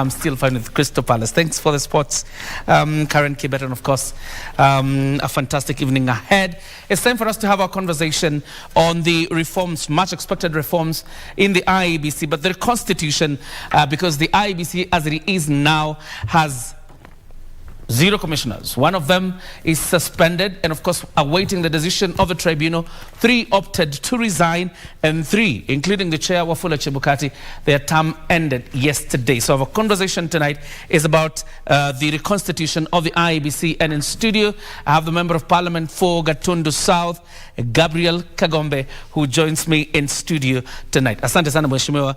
I'm still fine with Crystal Palace. Thanks for the sports, Karen Kibet, and of course, a fantastic evening ahead. It's time for us to have our conversation on the reforms, much expected reforms in the IEBC, but the Constitution, because the IEBC as it is now has 0 commissioners. One of them is suspended and, of course, awaiting the decision of the tribunal. 3 opted to resign, and 3, including the chair, Wafula Chebukati, their term ended yesterday. So our conversation tonight is about the reconstitution of the IEBC. And in studio, I have the Member of Parliament for Gatundu South, Gabriel Kagombe, who joins me in studio tonight. Asante sana Mheshimiwa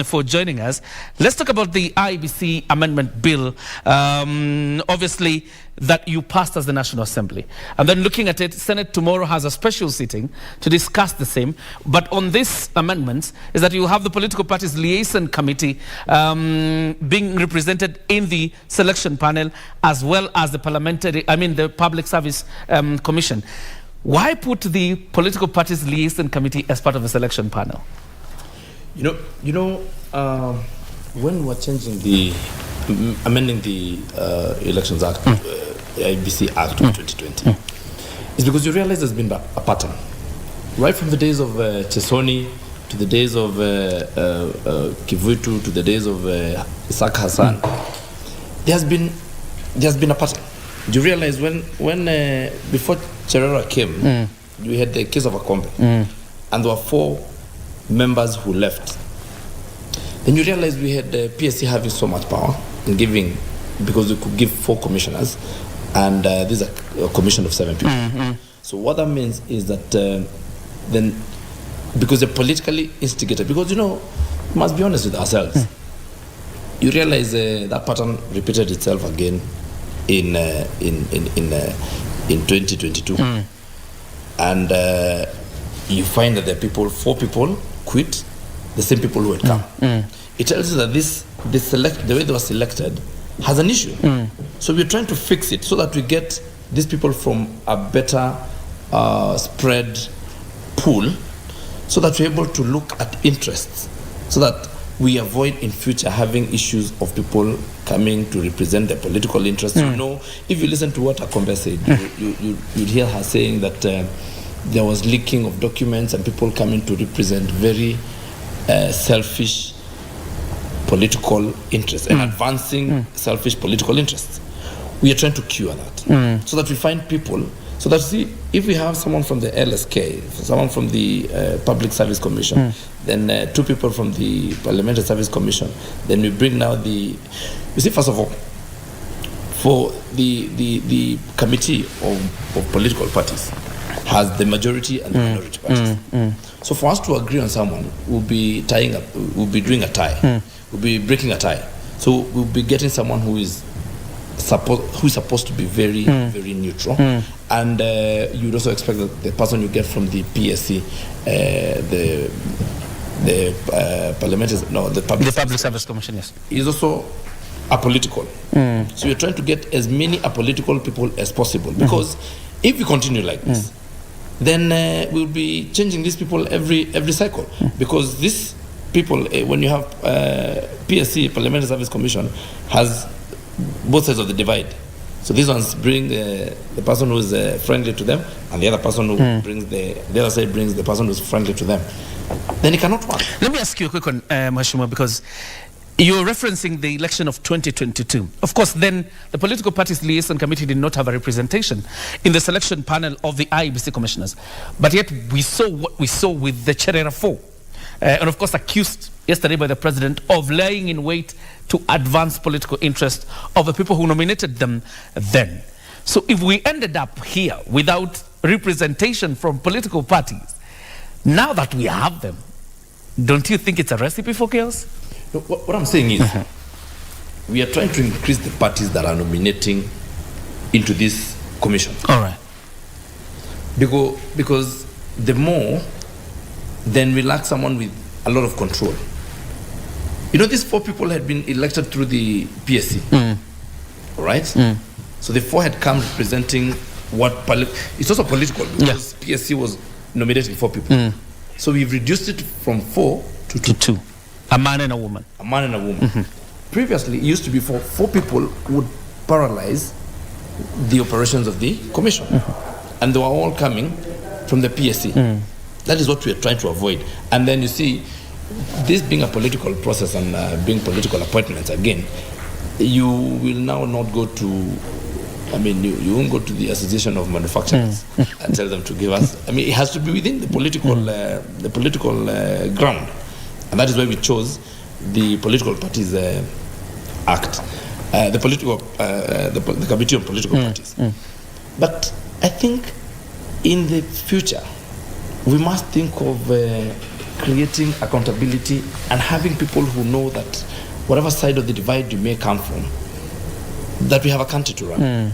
for joining us. Let's talk about the IEBC Amendment Bill. Obviously, that you passed as the National Assembly. And then looking at it, Senate tomorrow has a special sitting to discuss the same. But on this amendment is that you have the political parties liaison committee being represented in the selection panel, as well as the the Public Service Commission. Why put the political parties liaison committee as part of the selection panel? When we were amending the Elections Act, IEBC Act of 2020, it's because you realize there's been a pattern. Right from the days of Chesoni, to the days of Kivutu, to the days of Isaac Hassan, there's been a pattern. Do you realize when before Cherera came, we had the case of Akombe, and there were 4 members who left. Then you realize we had the PSC having so much power in giving, because we could give 4 commissioners, and this is a commission of 7 people. So what that means is that then, because they're politically instigated, because we must be honest with ourselves, you realize that pattern repeated itself again in 2022, and you find that there are 4 people quit, the same people who had come. It tells you that the way they were selected has an issue. So we're trying to fix it so that we get these people from a better spread pool, so that we're able to look at interests, so that we avoid in future having issues of people coming to represent their political interests. If you listen to what Akombe said, you'd hear her saying that there was leaking of documents and people coming to represent very selfish political interests and advancing selfish political interests. We are trying to cure that, so that we find people, so that if we have someone from the LSK, someone from the Public Service Commission, then 2 people from the Parliamentary Service Commission, then we bring now first of all, for the committee of political parties has the majority and the minority parties. So for us to agree on someone, we'll be doing a tie. We'll be breaking a tie. So we'll be getting someone who is supposed to be very, very neutral. And you'd also expect that the person you get from the PSC, the Public Service Commission, yes, is also apolitical. So we're trying to get as many apolitical people as possible, because if we continue like this, then we'll be changing these people every cycle, because these people, when you have PSC, Parliamentary Service Commission, has both sides of the divide. So these ones bring the person who is friendly to them, and the other person who brings the other side brings the person who is friendly to them. Then it cannot work. Let me ask you a quick one, Mheshimiwa, because you're referencing the election of 2022. Of course, then the political parties liaison committee did not have a representation in the selection panel of the IEBC commissioners. But yet we saw what we saw with the Cherera 4. And of course accused yesterday by the president of lying in wait to advance political interest of the people who nominated them then. So if we ended up here without representation from political parties, now that we have them, don't you think it's a recipe for chaos? No, what I'm saying is, we are trying to increase the parties that are nominating into this commission. All right. Because the more, then we lack someone with a lot of control. These 4 people had been elected through the PSC, right? So the 4 had come representing it's also political, because PSC was nominating 4 people. So we've reduced it from 4 to 2. A man and a woman. A man and a woman. previously it used to be four people would paralyze the operations of the commission. And they were all coming from the PSC. That is what we are trying to avoid. And then you see, this being a political process and being political appointments, again, you will now not go to, you won't go to the Association of Manufacturers and tell them to give us, it has to be within the political, ground. And that is why we chose the Political Parties Act, the Committee on Political Parties. But I think in the future, we must think of creating accountability and having people who know that whatever side of the divide you may come from, that we have a country to run.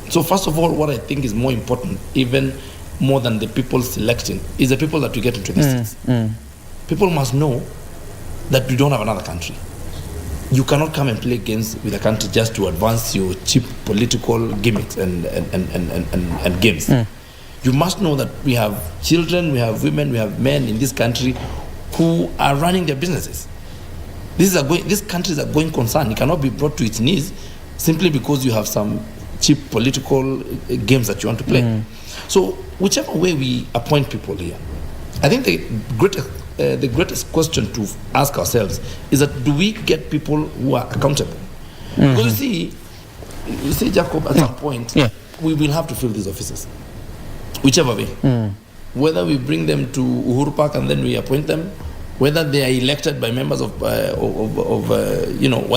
So first of all, what I think is more important, even more than the people selecting, is the people that we get into these seats. People must know that we don't have another country. You cannot come and play games with a country just to advance your cheap political gimmicks and games. You must know that we have children, we have women, we have men in this country who are running their businesses. These countries are going concern. It cannot be brought to its knees simply because you have some cheap political games that you want to play. So whichever way we appoint people here, I think the greatest question to ask ourselves is that, do we get people who are accountable? Because you see, Jacob, at some point, we will have to fill these offices, whichever way. Whether we bring them to Uhuru Park and then we appoint them, whether they are elected by members of whether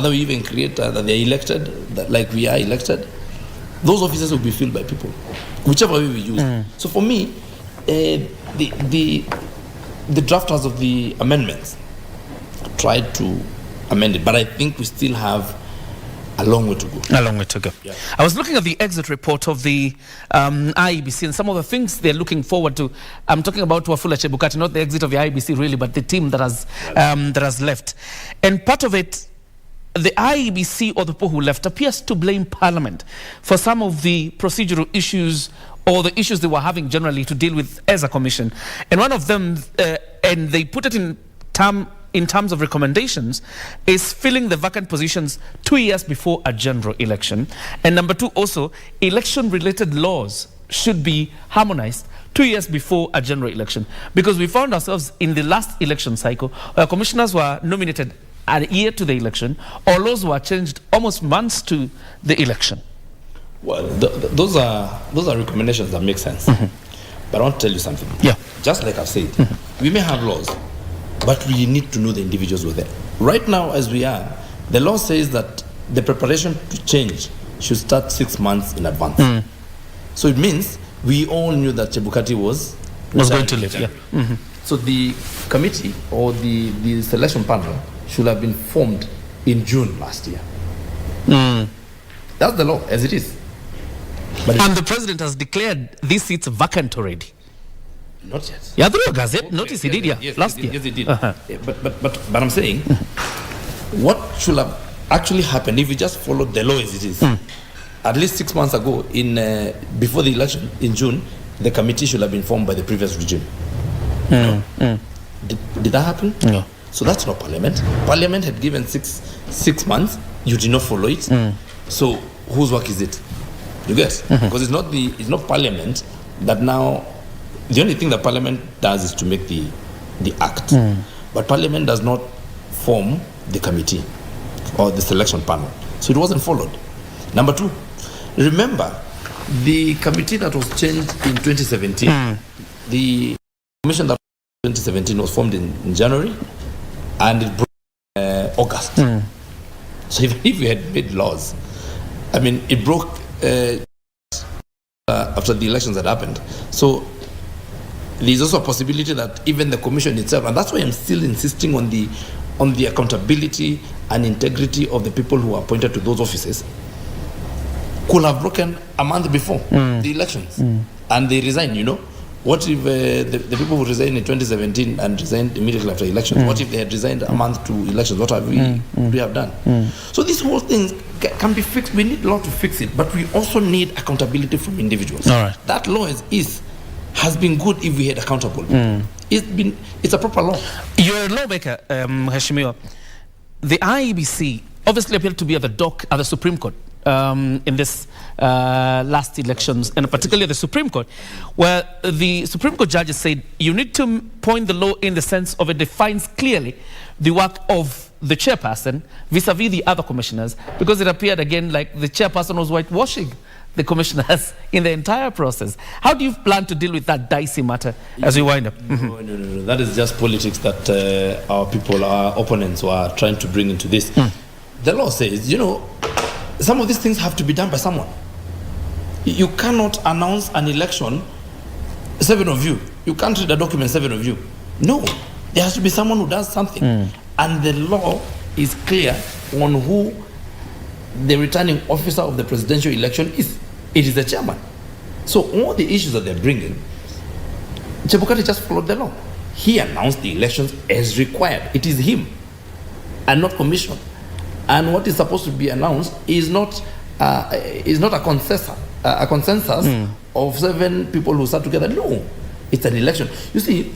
we even create that they are elected, like we are elected, those offices will be filled by people, whichever way we use. So for me, the drafters of the amendments tried to amend it, but I think we still have a long way to go. A long way to go. Yeah. I was looking at the exit report of the IEBC and some of the things they're looking forward to. I'm talking about Wafula Chebukati, not the exit of the IEBC really, but the team that has left. And part of it, the IEBC or the people who left appears to blame Parliament for some of the procedural issues or the issues they were having generally to deal with as a commission. And one of them, and they put it in terms of recommendations, is filling the vacant positions 2 years before a general election. And number two, also, election-related laws should be harmonized 2 years before a general election. Because we found ourselves in the last election cycle where commissioners were nominated a year to the election, or laws were changed almost months to the election. Well, those are recommendations that make sense. But I want to tell you something. Yeah. Just like I've said, we may have laws, but we need to know the individuals who are there. Right now, as we are, the law says that the preparation to change should start 6 months in advance. So it means we all knew that Chebukati was going to leave. Yeah. So the committee or the selection panel should have been formed in June last year. That's the law as it is. And the president has declared these seats vacant already. Not yet. Yeah, through a Gazette notice he did, last year. Yes, he did. But I'm saying, what should have actually happened if we just followed the law as it is? At least 6 months ago, before the election in June, the committee should have been formed by the previous regime. Did that happen? No. So that's not Parliament. Parliament had given six months. You did not follow it. So whose work is it? You get? Because it's not Parliament that now. The only thing that Parliament does is to make the act. But Parliament does not form the committee or the selection panel. So it wasn't followed. Number two, remember the committee that was changed in 2017, the commission that was 2017 was formed in January and it broke August. So even if we had made laws, it broke after the elections had happened. So there's also a possibility that even the commission itself, and that's why I'm still insisting on the accountability and integrity of the people who are appointed to those offices, could have broken a month before the elections. And they resigned, What if the people who resigned in 2017 and resigned immediately after elections, what if they had resigned a month to elections? What have we have done? So these whole things can be fixed. We need law to fix it, but we also need accountability from individuals. All right. That law has been good if we had accountable. It's a proper law. You're a lawmaker, Heshimiwa. the IEBC obviously appeared to be at the dock at the Supreme Court in this last elections, and particularly the Supreme Court, where the Supreme Court judges said you need to point the law in the sense of it defines clearly the work of the chairperson vis-a-vis the other commissioners, because it appeared again like the chairperson was whitewashing the commissioners in the entire process. How do you plan to deal with that dicey matter as we wind up? No. That is just politics that our people, our opponents, were trying to bring into this. The law says, some of these things have to be done by someone. You cannot announce an election, 7 of you. You can't read a document, 7 of you. No, there has to be someone who does something. And the law is clear on who the returning officer of the presidential election is. It is the chairman. So all the issues that they're bringing, Chebukati just followed the law. He announced the elections as required. It is him and not commission. And what is supposed to be announced is not a consensus of 7 people who sat together. No, it's an election. You see,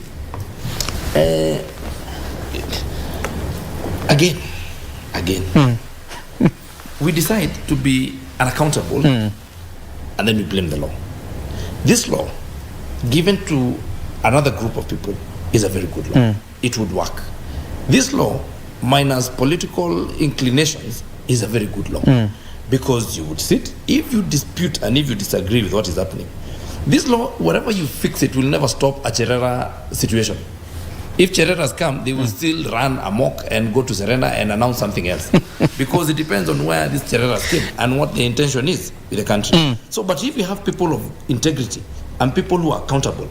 again, we decide to be unaccountable, and then we blame the law. This law, given to another group of people, is a very good law. It would work. This law, minus political inclinations, is a very good law. Because you would sit, if you dispute and if you disagree with what is happening, this law, wherever you fix it, will never stop a Cherera situation. If Chereras come, they will still run amok and go to Serena and announce something else. Because it depends on where these Chereras came and what the intention is with the country. So, but if you have people of integrity and people who are accountable,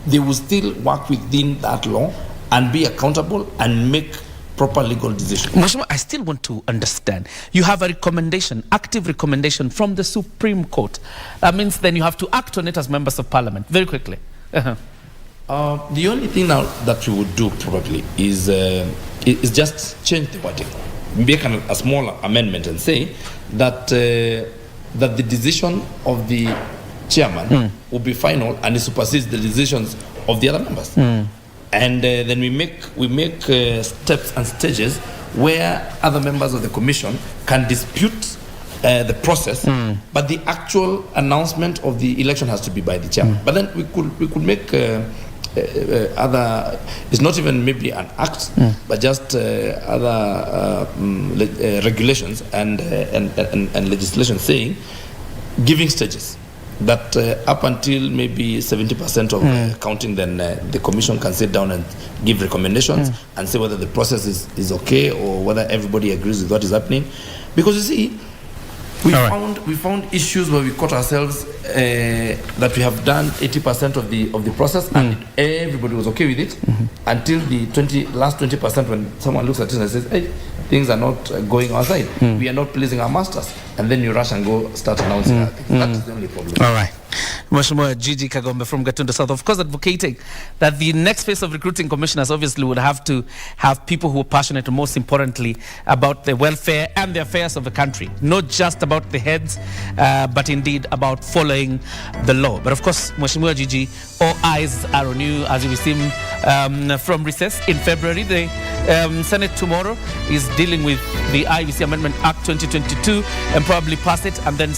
they will still work within that law and be accountable and make proper legal decisions. Mheshimiwa, I still want to understand. You have a recommendation, active recommendation from the Supreme Court. That means then you have to act on it as members of parliament. Very quickly. The only thing now that we would do probably is just change the wording, make a small amendment and say that that the decision of the chairman will be final and it supersedes the decisions of the other members. And then we make steps and stages where other members of the commission can dispute the process, but the actual announcement of the election has to be by the chairman. But then we could make other, it's not even maybe an act, but just other regulations and legislation saying, giving stages that up until maybe 70% of counting, then the commission can sit down and give recommendations and say whether the process is okay or whether everybody agrees with what is happening. Because you see, we found issues where we caught ourselves that we have done 80% of the process and everybody was okay with it until the last 20% when someone looks at it and says, hey, things are not going our side. We are not pleasing our masters. And then you rush and go start announcing that. That's the only problem. All right. Mheshimiwa Gigi Kagombe from Gatundu South, of course, advocating that the next phase of recruiting commissioners obviously would have to have people who are passionate, and most importantly, about the welfare and the affairs of the country, not just about the heads, but indeed about following the law. But of course, Mheshimiwa Gigi, all eyes are on you as you resume from recess in February. The Senate tomorrow is dealing with the IEBC Amendment Act 2022 and probably pass it, and then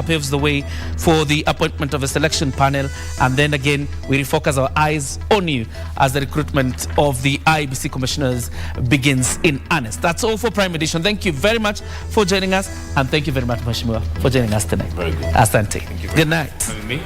paves the way for the appointment of a selection panel. And then again, we refocus our eyes on you as the recruitment of the IEBC commissioners begins in earnest. That's all for Prime Edition. Thank you very much for joining us, and thank you very much, Mheshimiwa, for joining us tonight. Very good. Asante. Thank you. Good night. Having me.